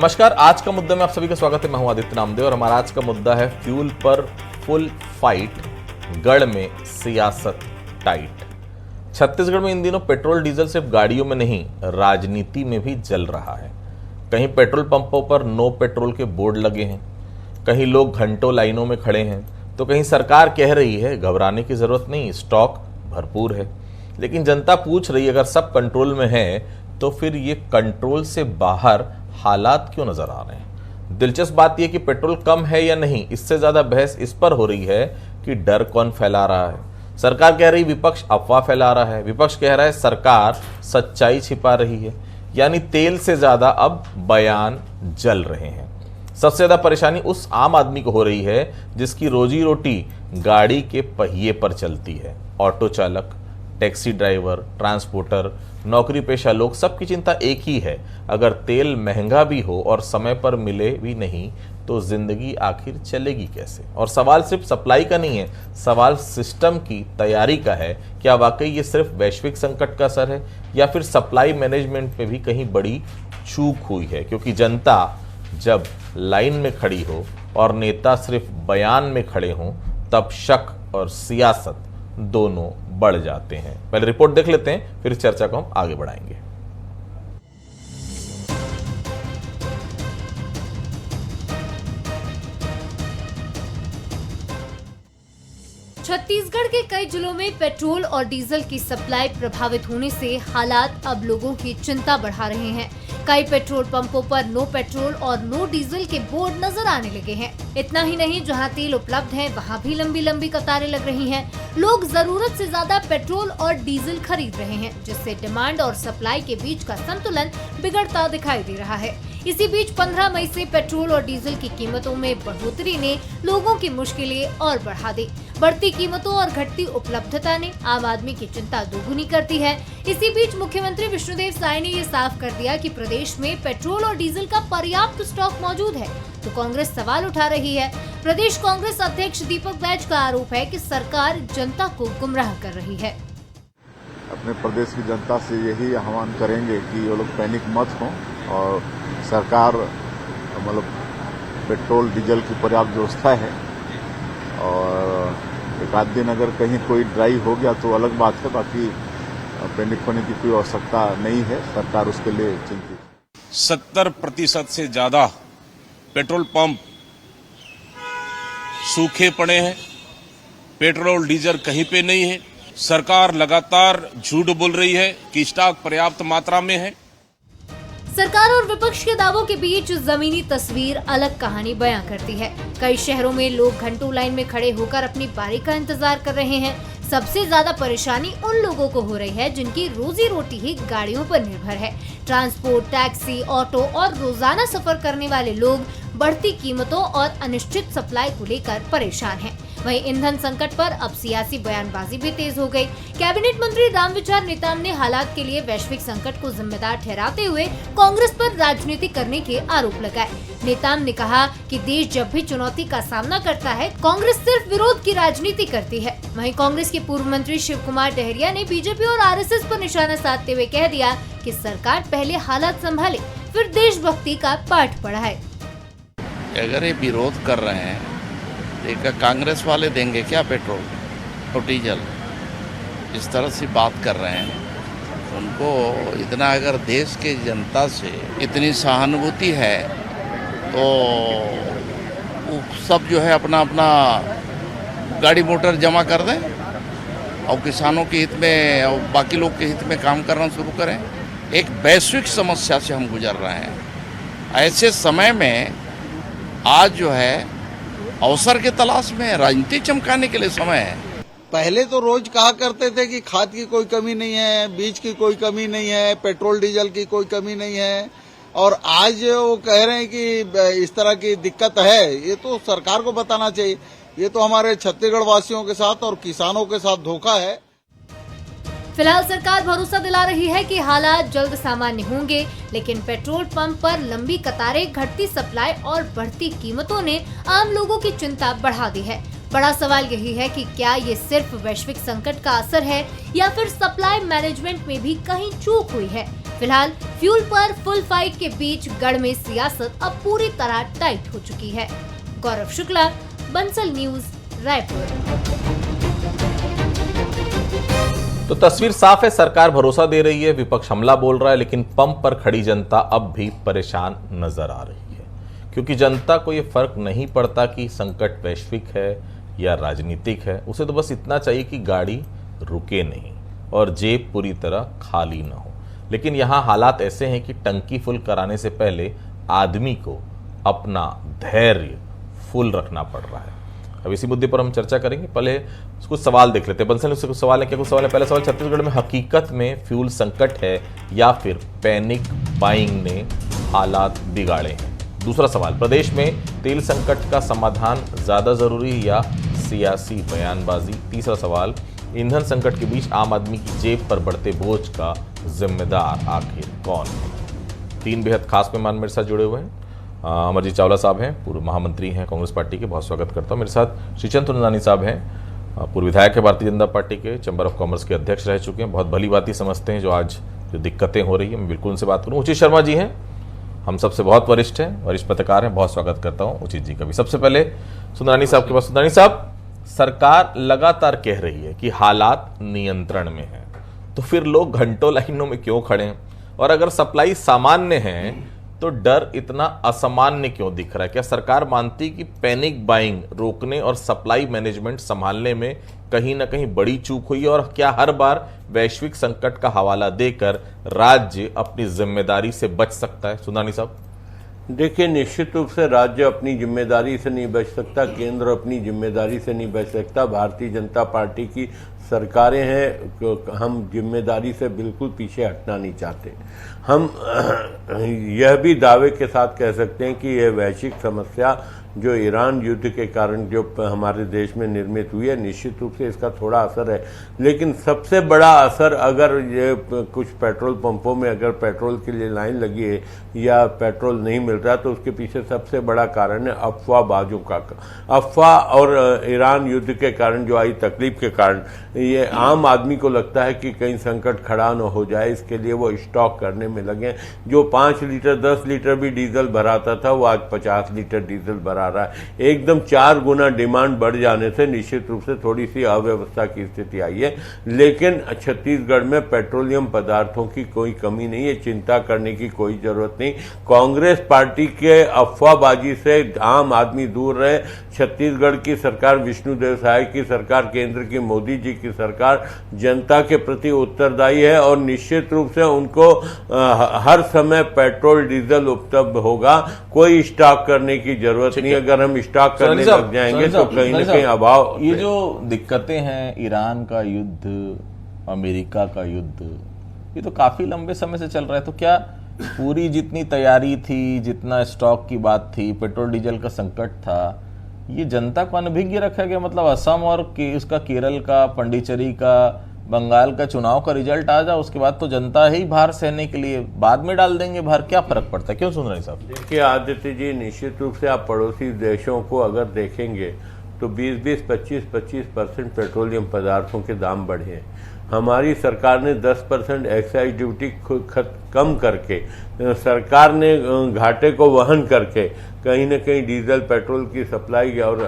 नमस्कार, आज का मुद्दा में आप सभी का स्वागत है। मैं हूं आदित्य नामदेव और हमारा आज का मुद्दा है फ्यूल पर फुल फाइट, गढ़ में सियासत टाइट। छत्तीसगढ़ में इन दिनों पेट्रोल डीजल सिर्फ गाड़ियों में नहीं, राजनीति में भी जल रहा है। कहीं पेट्रोल पंपों पर नो पेट्रोल के बोर्ड लगे हैं, कहीं लोग घंटों लाइनों में खड़े हैं, तो कहीं सरकार कह रही है घबराने की जरूरत नहीं, स्टॉक भरपूर है। लेकिन जनता पूछ रही है, अगर सब कंट्रोल में है तो फिर ये कंट्रोल से बाहर हालात क्यों नजर आ रहे हैं? दिलचस्प बात यह कि पेट्रोल कम है या नहीं, इससे ज्यादा बहस इस पर हो रही है कि डर कौन फैला रहा है। सरकार कह रही विपक्ष अफवाह फैला रहा है, विपक्ष कह रहा है सरकार सच्चाई छिपा रही है। यानी तेल से ज्यादा अब बयान जल रहे हैं। सबसे ज्यादा परेशानी उस आम आदमी को हो रही है जिसकी रोजी रोटी गाड़ी के पहिए पर चलती है। ऑटो चालक, टैक्सी ड्राइवर, ट्रांसपोर्टर, नौकरी पेशा लोग, सबकी चिंता एक ही है, अगर तेल महंगा भी हो और समय पर मिले भी नहीं तो जिंदगी आखिर चलेगी कैसे? और सवाल सिर्फ सप्लाई का नहीं है, सवाल सिस्टम की तैयारी का है। क्या वाकई ये सिर्फ वैश्विक संकट का असर है या फिर सप्लाई मैनेजमेंट में भी कहीं बड़ी चूक हुई है? क्योंकि जनता जब लाइन में खड़ी हो और नेता सिर्फ बयान में खड़े हों, तब शक और सियासत दोनों बढ़ जाते हैं। पहले रिपोर्ट देख लेते हैं, फिर चर्चा को हम आगे बढ़ाएंगे। छत्तीसगढ़ के कई जिलों में पेट्रोल और डीजल की सप्लाई प्रभावित होने से हालात अब लोगों की चिंता बढ़ा रहे हैं। कई पेट्रोल पंपों पर नो पेट्रोल और नो डीजल के बोर्ड नजर आने लगे हैं। इतना ही नहीं, जहां तेल उपलब्ध है वहां भी लंबी लंबी कतारें लग रही हैं। लोग जरूरत से ज्यादा पेट्रोल और डीजल खरीद रहे हैं, जिससे डिमांड और सप्लाई के बीच का संतुलन बिगड़ता दिखाई दे रहा है। इसी बीच 15 मई से पेट्रोल और डीजल की कीमतों में बढ़ोतरी ने लोगों की मुश्किलें और बढ़ा दी। बढ़ती कीमतों और घटती उपलब्धता ने आम आदमी की चिंता दोगुनी कर दी है। इसी बीच मुख्यमंत्री विष्णुदेव साय ने ये साफ कर दिया कि प्रदेश में पेट्रोल और डीजल का पर्याप्त स्टॉक मौजूद है, तो कांग्रेस सवाल उठा रही है। प्रदेश कांग्रेस अध्यक्ष दीपक बैज का आरोप है कि सरकार जनता को गुमराह कर रही है। अपने प्रदेश की जनता से यही आह्वान करेंगे कि वो लोग पैनिक मत हों और सरकार मतलब पेट्रोल डीजल की पर्याप्त व्यवस्था है, और एक आध दिन अगर कहीं कोई ड्राई हो गया तो अलग बात है, बाकी पैनिक होने की कोई आवश्यकता नहीं है। सरकार उसके लिए चिंतित। 70% से ज्यादा पेट्रोल पंप सूखे पड़े हैं, पेट्रोल डीजल कहीं पे नहीं है। सरकार लगातार झूठ बोल रही है कि स्टॉक पर्याप्त मात्रा में है। सरकार और विपक्ष के दावों के बीच जमीनी तस्वीर अलग कहानी बयां करती है। कई शहरों में लोग घंटों लाइन में खड़े होकर अपनी बारी का इंतजार कर रहे हैं। सबसे ज्यादा परेशानी उन लोगों को हो रही है जिनकी रोजी रोटी ही गाड़ियों पर निर्भर है। ट्रांसपोर्ट, टैक्सी, ऑटो और रोजाना सफर करने वाले लोग बढ़ती कीमतों और अनिश्चित सप्लाई को लेकर परेशान हैं। वहीं ईंधन संकट पर अब सियासी बयानबाजी भी तेज हो गई। कैबिनेट मंत्री रामविचार नेताम ने हालात के लिए वैश्विक संकट को जिम्मेदार ठहराते हुए कांग्रेस पर राजनीति करने के आरोप लगाए। नेताम ने कहा कि देश जब भी चुनौती का सामना करता है, कांग्रेस सिर्फ विरोध की राजनीति करती है। वहीं कांग्रेस के पूर्व मंत्री शिव कुमार डहरिया ने बीजेपी और आरएसएस पर निशाना साधते हुए कह दिया कि सरकार पहले हालात संभाले, फिर देशभक्ति का पाठ पढ़ाए। अगर ये विरोध कर रहे हैं, कांग्रेस वाले देंगे क्या पेट्रोल और डीजल? इस तरह से बात कर रहे हैं। उनको इतना अगर देश के जनता से इतनी सहानुभूति है तो वो सब जो है अपना अपना गाड़ी मोटर जमा कर दें और किसानों के हित में और बाकी लोग के हित में काम करना शुरू करें। एक वैश्विक समस्या से हम गुजर रहे हैं। ऐसे समय में आज जो है अवसर के तलाश में राजनीति चमकाने के लिए समय है। पहले तो रोज कहा करते थे कि खाद की कोई कमी नहीं है, बीज की कोई कमी नहीं है, पेट्रोल डीजल की कोई कमी नहीं है, और आज वो कह रहे हैं कि इस तरह की दिक्कत है। ये तो सरकार को बताना चाहिए। ये तो हमारे छत्तीसगढ़ वासियों के साथ और किसानों के साथ धोखा है। फिलहाल सरकार भरोसा दिला रही है कि हालात जल्द सामान्य होंगे, लेकिन पेट्रोल पंप पर लंबी कतारें, घटती सप्लाई और बढ़ती कीमतों ने आम लोगों की चिंता बढ़ा दी है। बड़ा सवाल यही है कि क्या ये सिर्फ वैश्विक संकट का असर है या फिर सप्लाई मैनेजमेंट में भी कहीं चूक हुई है। फिलहाल फ्यूल पर फुल फाइट के बीच गढ़ में सियासत अब पूरी तरह टाइट हो चुकी है। गौरव शुक्ला, बंसल न्यूज, रायपुर। तो तस्वीर साफ है, सरकार भरोसा दे रही है, विपक्ष हमला बोल रहा है, लेकिन पंप पर खड़ी जनता अब भी परेशान नजर आ रही है, क्योंकि जनता को यह फर्क नहीं पड़ता कि संकट वैश्विक है या राजनीतिक है। उसे तो बस इतना चाहिए कि गाड़ी रुके नहीं और जेब पूरी तरह खाली ना हो। लेकिन यहाँ हालात ऐसे हैं कि टंकी फुल कराने से पहले आदमी को अपना धैर्य फुल रखना पड़ रहा है। अब इसी मुद्दे पर हम चर्चा करेंगे। पहले कुछ सवाल देख लेते हैं। बंसल से कुछ सवाल है, क्या कुछ सवाल है? पहला सवाल, छत्तीसगढ़ में हकीकत में फ्यूल संकट है या फिर पैनिक बाइंग ने हालात बिगाड़े हैं? दूसरा सवाल, प्रदेश में तेल संकट का समाधान ज्यादा जरूरी या सियासी बयानबाजी? तीसरा सवाल, ईंधन संकट के बीच आम आदमी की जेब पर बढ़ते बोझ का जिम्मेदार आखिर कौन है? तीन बेहद खास मेहमान मेरे साथ जुड़े हुए हैं। अमरजीत चावला साहब हैं, पूर्व महामंत्री हैं कांग्रेस पार्टी के, बहुत स्वागत करता हूं। मेरे साथ श्रीचंद तुलनानी साहब हैं, पूर्व विधायक है भारतीय जनता पार्टी के, चैम्बर ऑफ कॉमर्स के अध्यक्ष रह चुके हैं, बहुत भली बात ही समझते हैं जो आज जो दिक्कतें हो रही है, मैं बिल्कुल उनसे बात करूँ। उचित शर्मा जी हैं, हम सबसे बहुत वरिष्ठ हैं, वरिष्ठ पत्रकार हैं, बहुत स्वागत करता हूँ उचित जी का भी। सबसे पहले सुंदरानी साहब के पास। सुंदरानी साहब, सरकार लगातार कह रही है कि हालात नियंत्रण में है, तो फिर लोग घंटों लाइनों में क्यों खड़े हैं? और अगर सप्लाई सामान्य है तो डर इतना असामान्य क्यों दिख रहा है? क्या सरकार मानती कि पैनिक बाइंग रोकने और सप्लाई मैनेजमेंट संभालने में कहीं ना कहीं बड़ी चूक हुई है? और क्या हर बार वैश्विक संकट का हवाला देकर राज्य अपनी जिम्मेदारी से बच सकता है? सुंदरानी साहब। देखिए, निश्चित रूप से राज्य अपनी जिम्मेदारी से नहीं बच सकता, केंद्र अपनी जिम्मेदारी से नहीं बच सकता। भारतीय जनता पार्टी की सरकारें हैं, हम जिम्मेदारी से बिल्कुल पीछे हटना नहीं चाहते। हम यह भी दावे के साथ कह सकते हैं कि यह वैश्विक समस्या जो ईरान युद्ध के कारण जो हमारे देश में निर्मित हुई है, निश्चित रूप से इसका थोड़ा असर है। लेकिन सबसे बड़ा असर, अगर ये कुछ पेट्रोल पंपों में अगर पेट्रोल के लिए लाइन लगी है या पेट्रोल नहीं मिल रहा, तो उसके पीछे सबसे बड़ा कारण है अफवाहबाजों का। अफवाह और ईरान युद्ध के कारण जो आई तकलीफ के कारण ये आम आदमी को लगता है कि कहीं संकट खड़ा न हो जाए, इसके लिए वो स्टॉक करने में लगे। जो 5 लीटर 10 लीटर भी डीजल भराता था, वो आज 50 लीटर डीजल भरा रहा है। एकदम 4 गुना डिमांड बढ़ जाने से निश्चित रूप से थोड़ी सी अव्यवस्था की स्थिति आई है। लेकिन छत्तीसगढ़ में पेट्रोलियम पदार्थों की कोई कमी नहीं है, चिंता करने की कोई जरूरत नहीं। कांग्रेस पार्टी के अफवाहबाजी से आम आदमी दूर रहे। छत्तीसगढ़ की सरकार, विष्णुदेव साय की सरकार, केंद्र की मोदी जी की सरकार जनता के प्रति उत्तरदायी है और निश्चित रूप से उनको हर समय पेट्रोल डीजल उपलब्ध होगा। कोई स्टॉक करने की जरूरत नहीं। अगर हम स्टॉक करने लग जाएंगे तो कहीं ना कहीं अभाव। ये जो दिक्कतें हैं, ईरान का युद्ध, अमेरिका का युद्ध, ये तो काफी लंबे समय से चल रहा है। तो क्या पूरी जितनी तैयारी थी, जितना स्टॉक की बात थी, पेट्रोल डीजल का संकट था, ये जनता को अनभिज्ञ रखा गया? मतलब असम और उसका केरल का, पंडिचेरी का, बंगाल का चुनाव का रिजल्ट आ जाए, उसके बाद तो जनता ही भार सहने के लिए बाद में डाल देंगे भार, क्या फर्क पड़ता है? क्यों सुन रहे हैं साहब? देखिए आदित्य जी, निश्चित रूप से आप पड़ोसी देशों को अगर देखेंगे तो 20-20, 25-25% पेट्रोलियम पदार्थों के दाम बढ़े हैं। हमारी सरकार ने 10% एक्साइज ड्यूटी कम करके, सरकार ने घाटे को वहन करके कहीं न कहीं डीजल पेट्रोल की सप्लाई और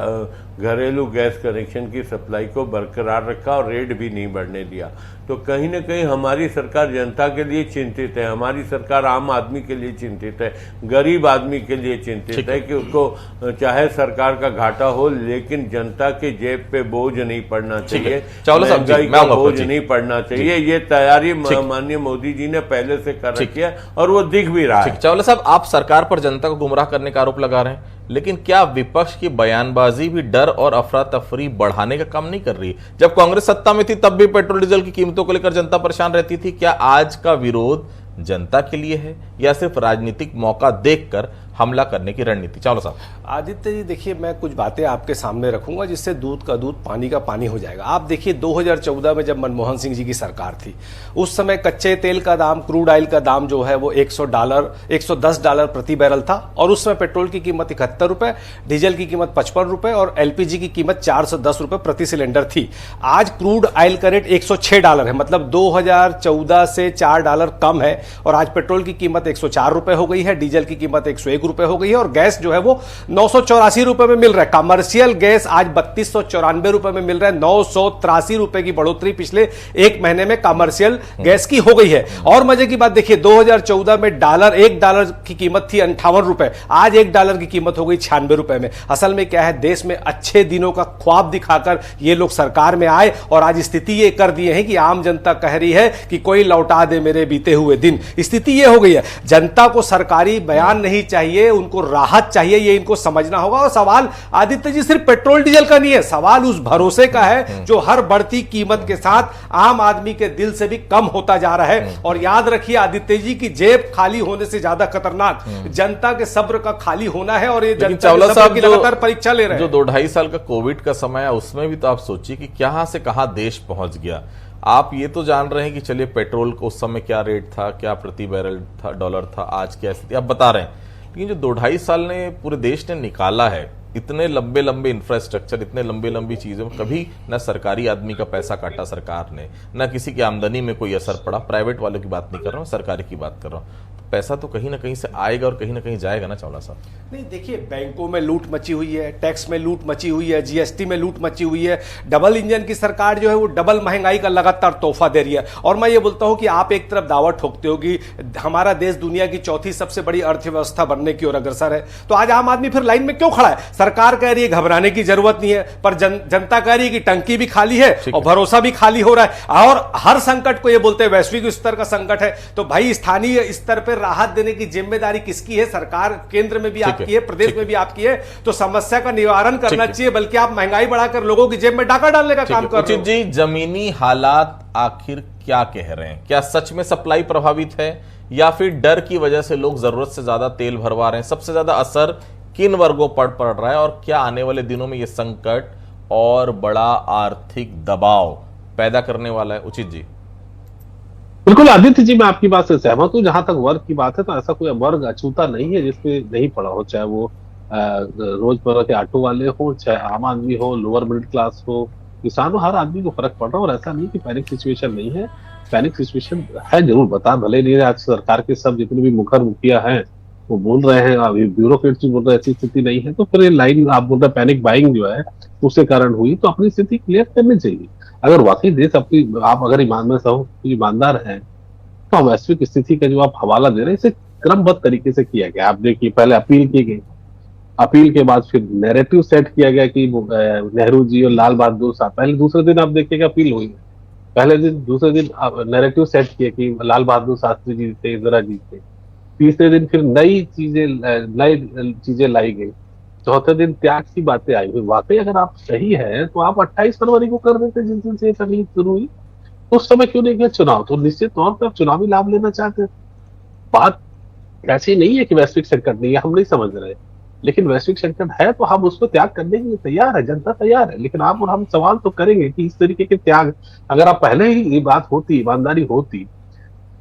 घरेलू गैस कनेक्शन की सप्लाई को बरकरार रखा और रेट भी नहीं बढ़ने दिया। तो कहीं न कहीं हमारी सरकार जनता के लिए चिंतित है, हमारी सरकार आम आदमी के लिए चिंतित है, गरीब आदमी के लिए चिंतित है कि उसको चाहे सरकार का घाटा हो लेकिन जनता के जेब पे बोझ नहीं पड़ना चाहिए, महंगाई का बोझ नहीं पड़ना चाहिए। ये तैयारी माननीय मोदी जी ने पहले से कर रखी है और वो दिख भी रहा है। चावला साहब, आप सरकार पर जनता को गुमराह करने का आरोप लगा रहे हैं, लेकिन क्या विपक्ष की बयानबाजी भी डर और अफरा तफरी बढ़ाने का काम नहीं कर रही? जब कांग्रेस सत्ता में थी तब भी पेट्रोल डीजल की कीमतों को लेकर जनता परेशान रहती थी। क्या आज का विरोध जनता के लिए है या सिर्फ राजनीतिक मौका देखकर हमला करने की रणनीति। चावला साहब। आदित्य जी देखिए, मैं कुछ बातें आपके सामने रखूंगा जिससे दूध का दूध पानी का पानी हो जाएगा। आप देखिए 2014 में जब मनमोहन सिंह जी की सरकार थी, उस समय कच्चे तेल का दाम, क्रूड ऑयल का दाम जो है वो $110 प्रति बैरल था, और उस समय पेट्रोल की कीमत 71 रुपए, डीजल की कीमत 55 रुपए और एलपीजी की कीमत 410 रुपए प्रति सिलेंडर थी। आज क्रूड ऑयल का रेट $106 है, मतलब 2014 से $4 कम है, और आज पेट्रोल की कीमत 104 रुपए हो गई है, डीजल की कीमत 101 रुपए हो गई है, और गैस जो है वो 984 रुपए में मिल रहा है। कमर्शियल गैस आज 3294 रुपए में मिल रहा है। 983 रुपए की बढ़ोतरी पिछले एक महीने में कमर्शियल गैस की हो गई है। और मजे की बात देखिए, 2014 में $1 की कीमत थी 58 रुपए, आज $1 की कीमत हो गई 96 रुपए में। असल में क्या है, देश में अच्छे दिनों का ख्वाब दिखाकर ये लोग सरकार में आए, और आज स्थिति ये कर दिए हैं कि आम जनता कह रही है कि कोई लौटा दे मेरे बीते हुए दिन। स्थिति ये हो गई है। जनता को सरकारी बयान नहीं चाहिए, उनको राहत चाहिए, ये इनको समझना होगा। और सवाल आदित्य जी सिर्फ पेट्रोल डीजल का नहीं है, सवाल उस भरोसे का है जो हर बढ़ती कीमत के साथ आम आदमी के दिल से भी कम होता जा रहा है। और याद रखिए आदित्य जी की जेब खाली होने से ज्यादा खतरनाक जनता के सब्र का खाली होना है, और ये जनता के सब्र की लगातार परीक्षा ले रहे हैं। जो 2-2.5 साल का कोविड का समय है, उसमें भी तो आप सोचिए कि कहां से कहां देश पहुंच गया। आप ये तो जान रहे हैं कि चलिए पेट्रोल को उस समय क्या रेट था, क्या प्रति बैरल था, डॉलर था, आज क्या स्थिति आप बता रहे हैं। लेकिन जो 2-2.5 साल ने पूरे देश ने निकाला है, इतने लंबे लंबे इंफ्रास्ट्रक्चर, इतने लंबी लंबी चीजों, कभी न सरकारी आदमी का पैसा काटा सरकार ने, न किसी की आमदनी में कोई असर पड़ा। प्राइवेट वालों की बात नहीं कर रहा हूँ, सरकारी की बात कर रहा हूँ। पैसा तो कहीं ना कहीं से आएगा और कहीं ना कहीं जाएगा ना चावला साहब। नहीं देखिए, बैंकों में लूट मची हुई है, टैक्स में लूट मची हुई है, जीएसटी में लूट मची हुई है। डबल इंजन की सरकार जो है वो डबल महंगाई का लगातार तोहफा दे रही है। और मैं ये बोलता हूं कि आप एक तरफ दावा ठोकते हो कि हमारा देश दुनिया की चौथी सबसे बड़ी अर्थव्यवस्था बनने की ओर अग्रसर है, तो आज आम आदमी फिर लाइन में क्यों खड़ा है? सरकार कह रही है घबराने की जरूरत नहीं है, पर जनता कह रही है कि टंकी भी खाली है और भरोसा भी खाली हो रहा है। और हर संकट को ये बोलते हैं वैश्विक स्तर का संकट है, तो भाई स्थानीय स्तर पर राहत देने की जिम्मेदारी किसकी है? सरकार केंद्र में भी आपकी है, प्रदेश में भी आपकी है, तो समस्या का निवारण करना चाहिए, बल्कि आप महंगाई बढ़ाकर लोगों की जेब में डाका डालने का काम कर रहे हो। जी, जमीनी हालात आखिर क्या कह रहे हैं? क्या सच में सप्लाई प्रभावित है, या फिर डर की वजह से लोग जरूरत से ज्यादा तेल भरवा रहे हैं? सबसे ज्यादा असर किन वर्गों पर पड़ रहा है, और क्या आने वाले दिनों में यह संकट और बड़ा आर्थिक दबाव पैदा करने वाला है? उचित जी। बिल्कुल आदित्य जी, मैं आपकी बात से सहमत हूं। जहां तक वर्ग की बात है तो ऐसा कोई वर्ग अछूता नहीं है जिसपे नहीं पड़ा हो, चाहे वो रोजमर्रा के ऑटो वाले हो, चाहे आम आदमी हो, लोअर मिडिल क्लास हो, किसान हो, हर आदमी को फर्क पड़ रहा है। और ऐसा नहीं कि पैनिक सिचुएशन नहीं है, पैनिक सिचुएशन है जरूर। बता भले नहीं आज सरकार के सब जितने भी मुखर मुखिया हैं वो बोल रहे हैं, अभी ब्यूरोक्रेट भी बोल रहे हैं ऐसी स्थिति नहीं है, तो फिर ये लाइन आप बोल रहे पैनिक बाइंग जो है उसके कारण हुई, तो अपनी स्थिति क्लियर करनी चाहिए। अगर वाकई देश अपनी, आप अगर ईमानदार हैं, तो वैश्विक स्थिति का जो आप हवाला दे रहे हैं इसे क्रमबद्ध तरीके से किया गया। आप देखिए, पहले अपील की गई, अपील के बाद फिर नैरेटिव सेट किया गया कि नेहरू जी और लाल बहादुर शास्त्री, पहले दूसरे दिन आप देखिएगा अपील हुई, पहले दिन दूसरे दिन नैरेटिव सेट किया कि लाल बहादुर शास्त्री जी थे, इंदिरा जी थे। तीसरे दिन फिर नई चीजें लाई गई। चौथे दिन त्याग की बातें आई हुई। वाकई अगर आप सही है तो आप 28 फरवरी को कर देते, जिस दिन से करनी शुरू हुई, उस समय क्यों नहीं किया चुनाव? तो निश्चित तौर पर चुनावी लाभ लेना चाहते हैं। बात ऐसी नहीं है कि वैश्विक संकट नहीं है, हम नहीं समझ रहे, लेकिन वैश्विक संकट है तो हम उसको त्याग करने के लिए तैयार है, जनता तैयार है। लेकिन आप और हम सवाल तो करेंगे कि इस तरीके के त्याग, अगर आप पहले ही ये बात होती, ईमानदारी होती,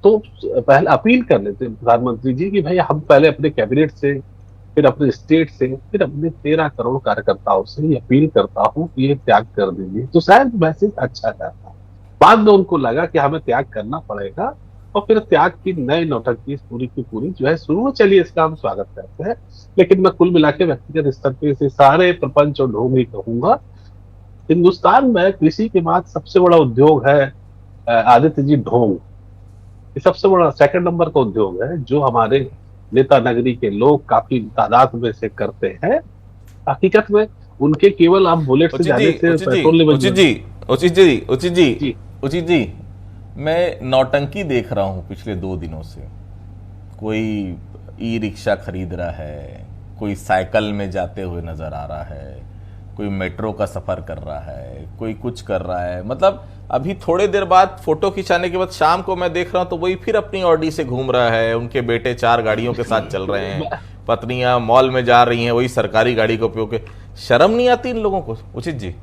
तो पहले अपील कर लेते प्रधानमंत्री जी कि भाई हम पहले अपने कैबिनेट से, फिर अपने स्टेट से, फिर अपने 13 करोड़ कार्यकर्ताओं से ये अपील करता हूँ कि ये त्याग कर दीजिए, तो शायद मैसेज अच्छा जाता। बाद में उनको लगा कि हमें त्याग करना पड़ेगा, और फिर त्याग की नई नौटंकी पूरी की पूरी जो है शुरू। चलिए, इसका हम स्वागत करते हैं। लेकिन मैं कुल मिला के व्यक्तिगत स्तर पे इसे सारे प्रपंच और ढोंग ही कहूंगा। हिंदुस्तान में कृषि के बाद सबसे बड़ा उद्योग है आदित्य जी ढोंग। ये सबसे बड़ा सेकंड नंबर का उद्योग है, जो हमारे नेता नगरी के लोग काफी तादाद में से करते हैं। हकीकत में उनके केवल आप बुलेट से जाने से पेट्रोल उचित जी, मैं नौटंकी देख रहा हूं पिछले 2 दिनों से। कोई ई रिक्शा खरीद रहा है, कोई साइकिल में जाते हुए नजर आ रहा है, कोई मेट्रो का सफर कर रहा है, कोई कुछ कर रहा है। मतलब अभी थोड़े देर बाद फोटो खिंचाने के बाद शाम को मैं देख रहा हूं तो वही फिर अपनी ऑडी से घूम रहा है, उनके बेटे 4 गाड़ियों के साथ चल रहे हैं, पत्नियां मॉल में जा रही हैं वही सरकारी गाड़ी का उपयोग है। शर्म नहीं आती इन लोगों को उचित जी?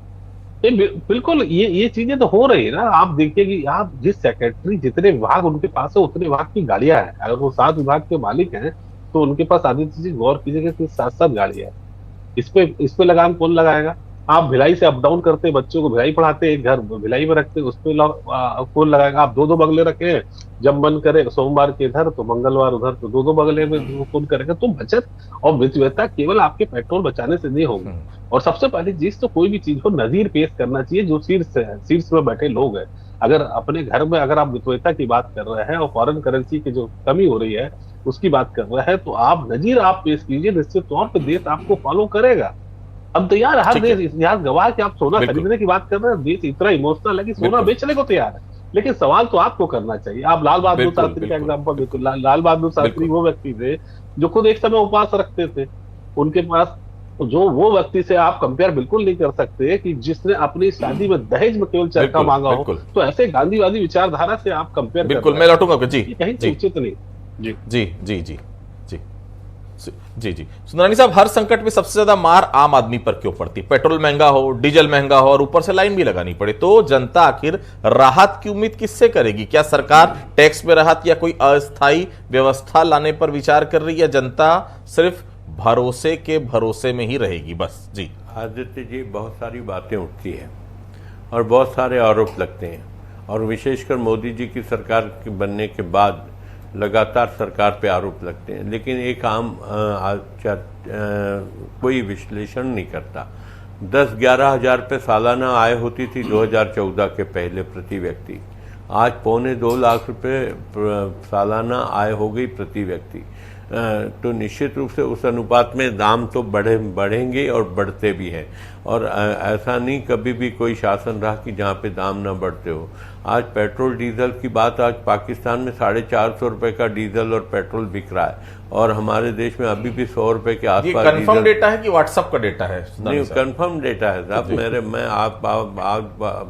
बिल्कुल ये चीजें तो हो रही है ना। आप देखिए कि आप जिस सेक्रेटरी जितने विभाग उनके पास है उतने विभाग की गाड़ियां हैं। अगर वो 7 विभाग के मालिक हैं तो उनके पास आदित्य जी गौर कीजिएगा कि 7 गाड़ियां हैं। इस पे लगाम कौन लगाएगा? आप भिलाई से अप डाउन करते बच्चों को भिलाई पढ़ाते, एक घर भिलाई में रखते, उस पे कौन लगाएगा? आप 2 बंगले रखे हैं, जब मन करे सोमवार के इधर तो मंगलवार उधर, तो 2 बंगले में कौन करेगा? तो बचत और विविधता केवल आपके पेट्रोल बचाने से नहीं होगी। और सबसे पहली चीज तो कोई भी चीज को नजीर पेश करना चाहिए जो शीर्ष में बैठे लोग हैं। अगर अपने घर में अगर आप विविधता की बात कर रहे हैं और फॉरेन करेंसी की जो कमी हो रही है उसकी बात कर रहे हैं तो आप नजीर आप पेश कीजिए, निश्चित तौर पर देश आपको फॉलो करेगा। अब तो यार हर देश इतिहास गवाह कि आप सोना खरीदने की बात कर रहे हैं, देश इतना इमोशनल है कि सोना बेचने को तैयार है। लेकिन सवाल तो आपको करना चाहिए। आप लाल बहादुर शास्त्री का एग्जाम्पल बिल्कुल, लाल बहादुर शास्त्री वो व्यक्ति थे जो खुद एक समय उपवास रखते थे। उनके पास जो वो व्यक्ति से आप कंपेयर बिल्कुल नहीं कर सकते कि जिसने अपनी शादी में दहेज में केवल चरखा मांगा हो। तो ऐसे गांधीवादी विचारधारा से आप कंपेयर बिल्कुल। मैं लौटूंगा जी, कहीं उचित नहीं। जी जी जी जी जी जी जी सुंदरानी साहब, हर संकट में सबसे ज्यादा मार आम आदमी पर क्यों पड़ती? पेट्रोल महंगा हो, डीजल महंगा हो और ऊपर से लाइन भी लगानी पड़े, तो जनता आखिर राहत की उम्मीद किससे करेगी? क्या सरकार टैक्स में राहत या कोई अस्थायी व्यवस्था लाने पर विचार कर रही है? जनता सिर्फ भरोसे के भरोसे में ही रहेगी बस? जी आदित्य जी, बहुत सारी बातें उठती है और बहुत सारे आरोप लगते हैं और विशेषकर मोदी जी की सरकार के बनने के बाद लगातार सरकार पे आरोप लगते हैं, लेकिन एक आम कोई विश्लेषण नहीं करता। 10-11 हज़ार रुपये सालाना आय होती थी 2014 के पहले प्रति व्यक्ति, आज 2.25 लाख रुपये सालाना आय हो गई प्रति व्यक्ति। तो निश्चित रूप से उस अनुपात में दाम तो बढ़ेंगे और बढ़ते भी हैं। और ऐसा नहीं कभी भी कोई शासन रहा कि जहाँ पे दाम ना बढ़ते हो। आज पेट्रोल डीजल की बात, आज पाकिस्तान में 450 रुपये का डीजल और पेट्रोल बिक रहा है और हमारे देश में अभी भी 100 रुपये के आसपास। कंफर्म डेटा है कि व्हाट्सएप का डेटा है? नहीं, कंफर्म डेटा है साहब। मैं आप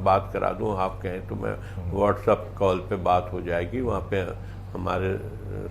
बात करा दूं, आप कहें तो मैं व्हाट्सएप कॉल पे बात हो जाएगी, वहाँ पे हमारे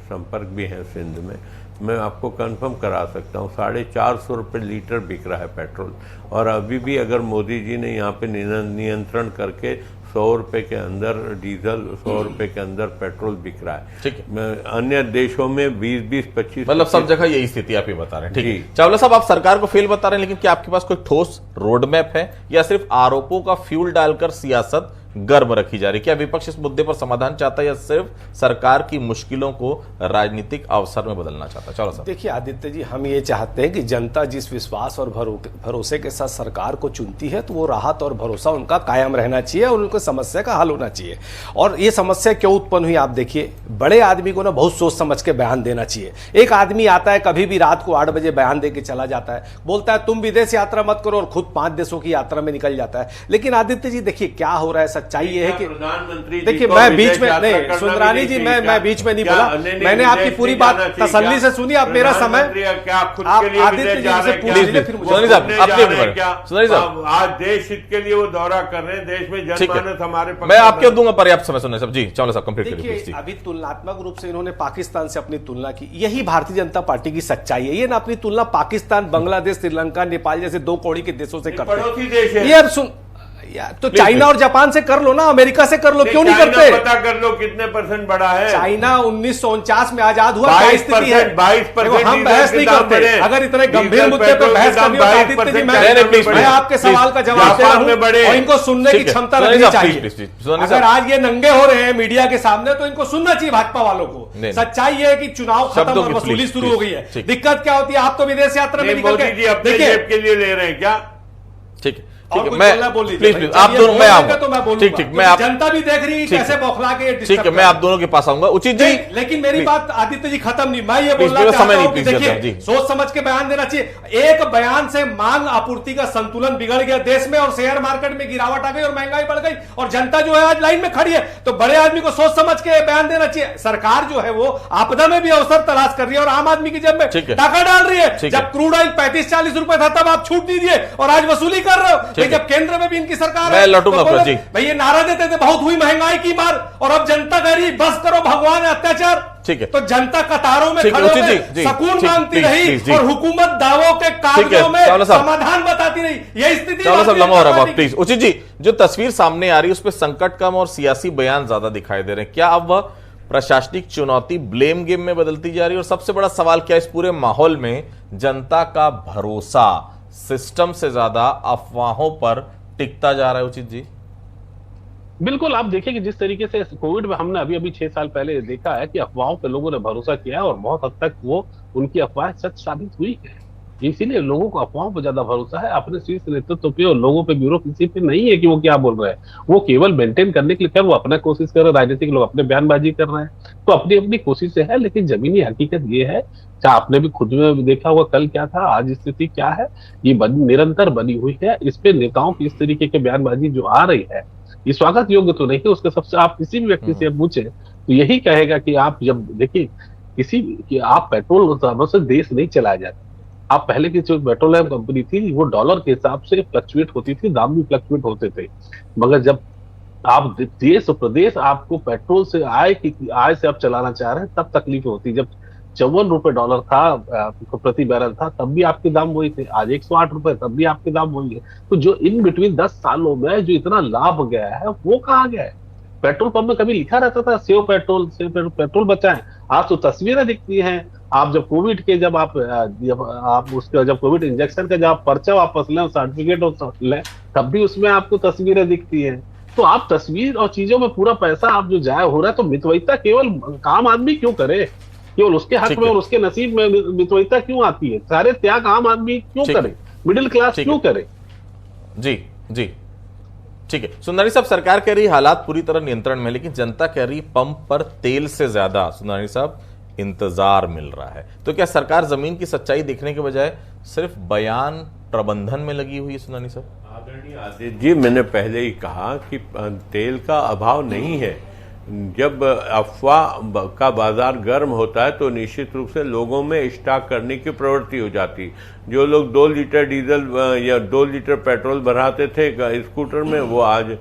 संपर्क भी हैं सिंध में, मैं आपको कंफर्म करा सकता हूँ। 450 रुपये लीटर बिक रहा है पेट्रोल। और अभी भी अगर मोदी जी ने यहाँ पे नियंत्रण करके 100 रुपये के अंदर डीजल, 100 रुपये के अंदर पेट्रोल बिक रहा है। ठीक है। अन्य देशों में 20-25 मतलब सब जगह यही स्थिति आप ये बता रहे हैं। ठीक है चावला साहब, आप सरकार को फेल बता रहे हैं, लेकिन क्या आपके पास कोई ठोस रोड मैप है या सिर्फ आरोपों का फ्यूल डालकर सियासत गर्म रखी जा रही? क्या विपक्ष इस मुद्दे पर समाधान चाहता है या सिर्फ सरकार की मुश्किलों को राजनीतिक अवसर में बदलना चाहता है? चलो साहब। देखिए आदित्य जी, हम ये चाहते हैं कि जनता जिस विश्वास और भरोसे के साथ सरकार को चुनती है तो वो राहत और भरोसा उनका कायम रहना चाहिए और उनको समस्या का हल होना चाहिए। और ये समस्या क्यों उत्पन्न हुई, आप देखिए, बड़े आदमी को ना बहुत सोच समझ के बयान देना चाहिए। एक आदमी आता है कभी भी रात को 8 बजे बयान दे के चला जाता है, बोलता है तुम विदेश यात्रा मत करो और खुद 5 देशों की यात्रा में निकल जाता है। लेकिन आदित्य जी देखिए क्या हो रहा है, सच्चाई ये है कि प्रधानमंत्री, देखिए मैं बीच में नहीं, सुंदरानी जी मैं बीच में नहीं बोला, मैंने आपकी पूरी बात तसल्ली से सुनी। आप मेरा समय आप आदित्य जी से पूछ लीजिए फिर मुझे। आज देश हित के लिए वो दौरा कर रहे हैं, देश में जनमानस हमारे, मैं आपके दूंगा पर्याप्त समय सुनने सब। जी चावला साहब कंप्लीट करिए। देखिए अभी तुलनात्मक रूप से इन्होंने पाकिस्तान से अपनी तुलना की, यही भारतीय जनता पार्टी की सच्चाई है। ये ना अपनी तुलना पाकिस्तान, बांग्लादेश, श्रीलंका, नेपाल जैसे 2 कौड़ी के देशों से करते हैं। ये सुन यार, तो चाइना और जापान से कर लो ना, अमेरिका से कर लो, क्यों नहीं करते? पता कर लो कितने % बढ़ा है। चाइना 1949 में आजाद हुआ, 22% हम बहस नहीं करते। अगर इतने गंभीर मुद्दे पर बहस करनी हो आदित्य जी, मैं आपके सवाल का जवाब दे रहा हूं और इनको सुनने की क्षमता रखनी चाहिए। अगर आज ये नंगे हो रहे हैं मीडिया के सामने तो इनको सुनना चाहिए भाजपा वालों को। सच्चाई ये है कि चुनाव खत्म और वसूली शुरू हो गई है। दिक्कत क्या होती है, आप तो विदेश यात्रा में निकल के अपने जेब के लिए ले रहे हैं क्या? ठीक है ठीक है, मैं प्लीज आप दोनों, मैं आऊंगा तो मैं बोलूंगा। ठीक मैं आप, जनता भी देख रही है कैसे बौखला के। ठीक है, मैं आप दोनों के पास आऊंगा। उचित जी, लेकिन मेरी बात आदित्य जी खत्म नहीं, मैं ये बोलना चाहता हूं कि देखिए सोच समझ के बयान देना चाहिए। एक बयान से मांग आपूर्ति का संतुलन बिगड़ गया देश में और शेयर मार्केट में गिरावट आ गई और महंगाई बढ़ गई और जनता जो है आज लाइन में खड़ी है। तो बड़े आदमी को सोच समझ के बयान देना चाहिए। सरकार जो है वो आपदा में भी अवसर तलाश कर रही है और आम आदमी की जेब में टाका डाल रही है। जब क्रूड ऑयल 35-40 रुपए था तब आप छूट दीजिए और आज वसूली कर रहे हो। लेकिन जब केंद्र में भी इनकी सरकार मैं है लौटूंगा तो जी। भाई ये नारा देते थे बहुत हुई महंगाई की मार, और अब जनता कह रही बस करो भगवान अत्याचार। ठीक है, तो जनता कतारों में ठीक है, खड़े उचित होकर जी, सुकून ठीक, मांगती प्लीज, रही प्लीज, जी। और हुकूमत दावों के कागजों में चावला साहब। समाधान बताती रही। यही स्थिति चलो सब लम्हा हो रहा है भारतीय प्लीज। उचित जी, जो तस्वीर सामने आ रही है उसपे संकट कम और सियासी बयान ज्यादा दिखाई दे रहे हैं, क्या अब वह प्रशासनिक चुनौती ब्लेम गेम में बदलती जा रही है? और सबसे बड़ा सवाल क्या इस पूरे माहौल में जनता का भरोसा सिस्टम से ज्यादा अफवाहों पर टिकता जा रहा है? उचित जी, बिल्कुल, आप देखिए कि जिस तरीके से कोविड में हमने अभी 6 साल पहले देखा है कि अफवाहों पे लोगों ने भरोसा किया है और बहुत हद तक वो उनकी अफवाहें सच साबित हुई है। इसीलिए लोगों को अफवाहों पर ज्यादा भरोसा है, अपने शीर्ष नेतृत्व पे और लोगों पे, ब्यूरोक्रेसी पे नहीं है कि वो क्या बोल रहे हैं। वो केवल मेंटेन करने के लिए क्या वो अपना कोशिश कर रहे हैं, राजनीतिक लोग अपने बयानबाजी कर रहे हैं, तो अपनी अपनी कोशिश से है। लेकिन जमीनी हकीकत ये है, क्या आपने भी खुद में देखा होगा कल क्या था, आज स्थिति क्या है, ये निरंतर बनी हुई है। इस पे नेताओं की इस तरीके की बयानबाजी जो आ रही है, ये स्वागत योग्य तो नहीं है। उसके सबसे आप किसी भी व्यक्ति से पूछे तो यही कहेगा कि आप जब देखिए कि आप पेट्रोल से देश नहीं चलाया जाता। आप पहले की जो पेट्रोलियम कंपनी थी वो डॉलर के हिसाब से फ्लक्चुएट होती थी, दाम भी फ्लक्चुएट होते थे। मगर जब आप देश और प्रदेश आपको पेट्रोल से आय से आप चलाना चाह रहे हैं तब तकलीफ होती। जब 54 रुपए डॉलर था प्रति बैरल था तब भी आपके दाम वही थे, आज 108 रुपए तब भी आपके दाम वही है। तो जो इन बिटवीन 10 सालों में जो इतना लाभ गया है वो कहाँ गया है? पेट्रोल पंप में कभी लिखा रहता था सेव पेट्रोल, पेट्रोल बचाएं। आज तो तस्वीरें दिखती हैं। आप जब कोविड के जब कोविड इंजेक्शन का जब पर्चा वापस लें, सर्टिफिकेट लें, तब भी उसमें आपको तस्वीरें दिखती हैं। तो आप तस्वीर और चीजों में पूरा पैसा आप जो जाया हो रहा है, तो मितव्ययिता केवल आम आदमी क्यों करे? केवल उसके हक में और उसके नसीब में मितव्ययिता क्यों आती है? सारे त्याग आम आदमी क्यों करे? मिडिल क्लास क्यों करे? जी जी, ठीक है। सुंदरी साहब, सरकार कह रही हालात पूरी तरह नियंत्रण में, लेकिन जनता कह रही पंप पर तेल से ज्यादा सुंदरी साहब इंतजार मिल रहा है। तो क्या सरकार जमीन की सच्चाई देखने के बजाय सिर्फ बयान प्रबंधन में लगी हुई है? सुंदरी साहब। आदरणीय आदित्य जी, मैंने पहले ही कहा कि तेल का अभाव नहीं है। जब अफवाह का बाजार गर्म होता है तो निश्चित रूप से लोगों में स्टॉक करने की प्रवृत्ति हो जाती। जो लोग 2 लीटर डीजल या 2 लीटर पेट्रोल भराते थे स्कूटर में, वो आज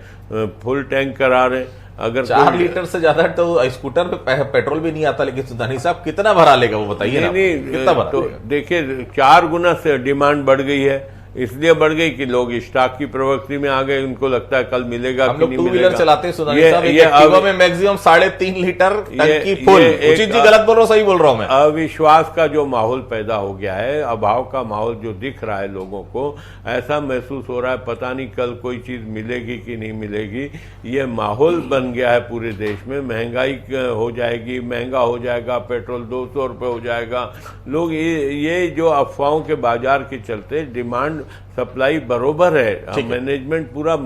फुल टैंक करा रहे। अगर 4 लीटर से ज्यादा तो स्कूटर पे पेट्रोल भी नहीं आता, लेकिन सुंदरी साहब कितना भरा लेगा वो बताइए ना? कितना भरा तो देखिए 4 गुना से डिमांड बढ़ गई है। इसलिए बढ़ गई कि लोग स्टॉक की प्रवृत्ति में आ गए, उनको लगता है कल मिलेगा कि नहीं मिलेगा। 2 व्हीलर चलाते हैं सुंदरी साहब, एक एक्टिवा में मैक्सिमम 3.5 लीटर टंकी फुल। उचित जी गलत बोल रहा हूं, सही बोल रहा हूं मैं? अविश्वास का जो माहौल पैदा हो गया है, अभाव का माहौल जो दिख रहा है लोगों को, ऐसा महसूस हो रहा है पता नहीं कल कोई चीज मिलेगी कि नहीं मिलेगी। ये माहौल बन गया है पूरे देश में। महंगाई हो जाएगी, महंगा हो जाएगा, पेट्रोल 200 रुपये हो जाएगा। लोग ये जो अफवाहों के बाजार के चलते डिमांड सप्लाई बरोबर है, मैनेजमेंट पूरा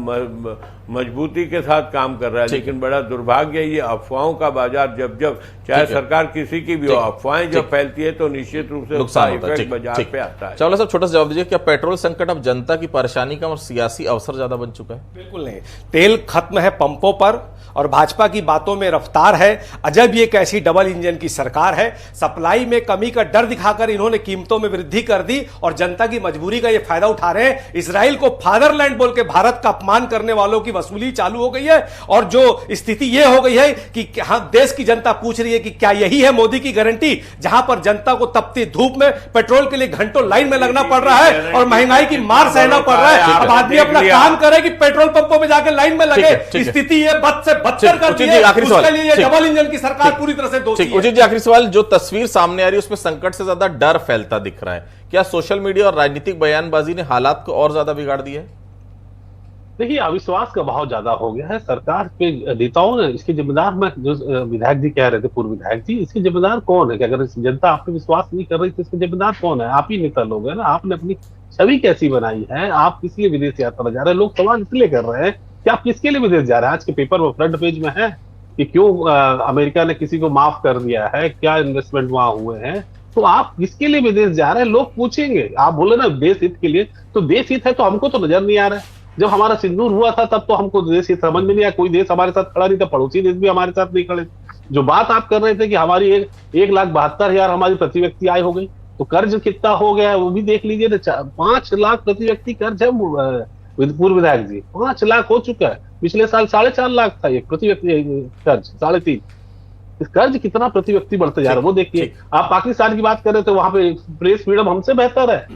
मजबूती के साथ काम कर रहा है, लेकिन बड़ा दुर्भाग्य ये अफवाहों का बाजार जब चाहे सरकार किसी की भी हो, अफवाहें जब फैलती है तो निश्चित रूप से उसका इफेक्ट बाजार पे आता है। चावला साहब, छोटा सा जवाब दीजिए, क्या पेट्रोल संकट अब जनता की परेशानी का और सियासी अवसर ज्यादा बन चुका है? बिल्कुल नहीं। तेल खत्म है पंपों पर और भाजपा की बातों में रफ्तार है। अजब ये कैसी डबल इंजन की सरकार है। सप्लाई में कमी का डर दिखाकर इन्होंने कीमतों में वृद्धि कर दी और जनता की मजबूरी का ये फायदा उठा रहे हैं। इजराइल को फादरलैंड बोल के भारत का अपमान करने वालों की वसूली चालू हो गई है। और जो स्थिति ये हो गई है कि हाँ, देश की जनता पूछ रही है कि क्या यही है मोदी की गारंटी, जहां पर जनता को तपती धूप में पेट्रोल के लिए घंटों लाइन में लगना पड़ रहा है और महंगाई की मार सहना पड़ रहा है। अब आदमी अपना काम करे कि पेट्रोल पंपों में जाकर लाइन में लगे। स्थिति ये बद से बदतर कर दी है। उसके लिए ये डबल इंजन की सरकार पूरी तरह से दोषी है। उचित जी, आखिरी सवाल, जो तस्वीर सामने आ रही है उसमें संकट से ज्यादा डर फैलता दिख रहा है। क्या सोशल मीडिया और राजनीतिक बयानबाजी ने हालात को और ज्यादा बिगाड़ दिया है? देखिए, अविश्वास का बहुत ज्यादा हो गया है सरकार पे। नेताओं ने इसके जिम्मेदार, मैं जो विधायक जी कह रहे थे, पूर्व विधायक जी, इसके जिम्मेदार कौन है? कि अगर जनता आप पे विश्वास नहीं कर रही तो इसके जिम्मेदार कौन है? आप ही नेता लोग हैं ना। आपने अपनी छवि कैसी बनाई है? आप किस लिए विदेश यात्रा जा रहे हैं? लोग सवाल इसलिए कर रहे हैं कि आप किसके लिए विदेश जा रहे हैं। आज के पेपर में फ्रंट पेज में है कि क्यों अमेरिका ने किसी को माफ कर दिया है, क्या इन्वेस्टमेंट वहां हुए हैं। तो आप किसके लिए विदेश जा रहे हैं लोग पूछेंगे। आप बोले ना देश हित के लिए, तो देश हित है तो हमको तो नजर नहीं आ रहा है। जब हमारा सिंदूर हुआ था तब तो हमको देश हित समझ में नहीं आया। कोई देश हमारे साथ खड़ा नहीं था, पड़ोसी देश भी हमारे साथ नहीं खड़े। जो बात आप कर रहे थे कि हमारी 1,72,000 हमारी प्रति व्यक्ति आय हो गई, तो कर्ज कितना हो गया है वो भी देख लीजिए ना। 5 लाख प्रति व्यक्ति कर्ज है पूर्व विधायक जी, 5 लाख हो चुका है। पिछले साल 4.5 लाख था ये प्रति व्यक्ति कर्ज, 3.5। इस कर्ज कितना प्रति व्यक्ति बढ़ते जा रहा है वो देखिए। आप पाकिस्तान की बात कर रहे थे, वहां पे प्रेस फ्रीडम हमसे बेहतर है,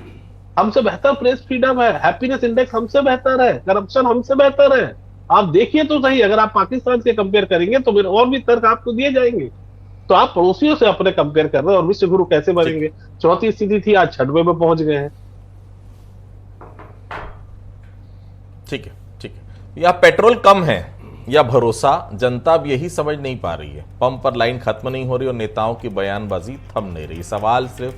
हमसे बेहतर प्रेस फ्रीडम है, हैप्पीनेस इंडेक्स हमसे बेहतर है, करप्शन हमसे बेहतर है। आप देखिए तो सही, अगर आप पाकिस्तान से कंपेयर करेंगे तो फिर और भी तर्क आपको दिए जाएंगे। तो आप पड़ोसियों से अपने कंपेयर कर रहे हैं, और विश्व गुरु कैसे बनेंगे? 4थी स्थिति थी, आज 6वें में पहुंच गए हैं। ठीक है, ठीक है। या पेट्रोल कम है या भरोसा, जनता अब यही समझ नहीं पा रही है। पंप पर लाइन खत्म नहीं हो रही और नेताओं की बयानबाजी थम नहीं रही। सवाल सिर्फ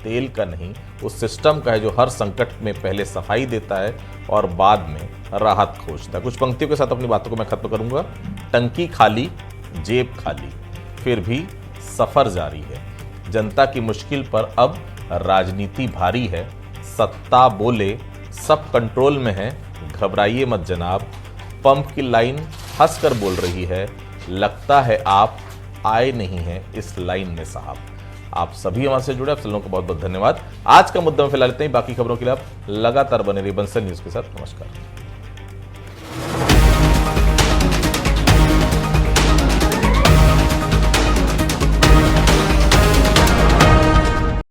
तेल का नहीं, उस सिस्टम का है जो हर संकट में पहले सफाई देता है और बाद में राहत खोजता है। कुछ पंक्तियों के साथ अपनी बातों को मैं खत्म करूंगा। टंकी खाली, जेब खाली, फिर भी सफर जारी है। जनता की मुश्किल पर अब राजनीति भारी है। सत्ता बोले सब कंट्रोल में है, घबराइए मत जनाब। पंप की लाइन हंसकर बोल रही है, लगता है आप आए नहीं हैं इस लाइन में साहब। आप सभी हमारे से जुड़े, आप सभी लोगों को बहुत बहुत धन्यवाद। आज का मुद्दा में फिलहाल इतना ही। बाकी खबरों के लिए आप लगातार बने रहिए बंसल न्यूज के साथ। नमस्कार।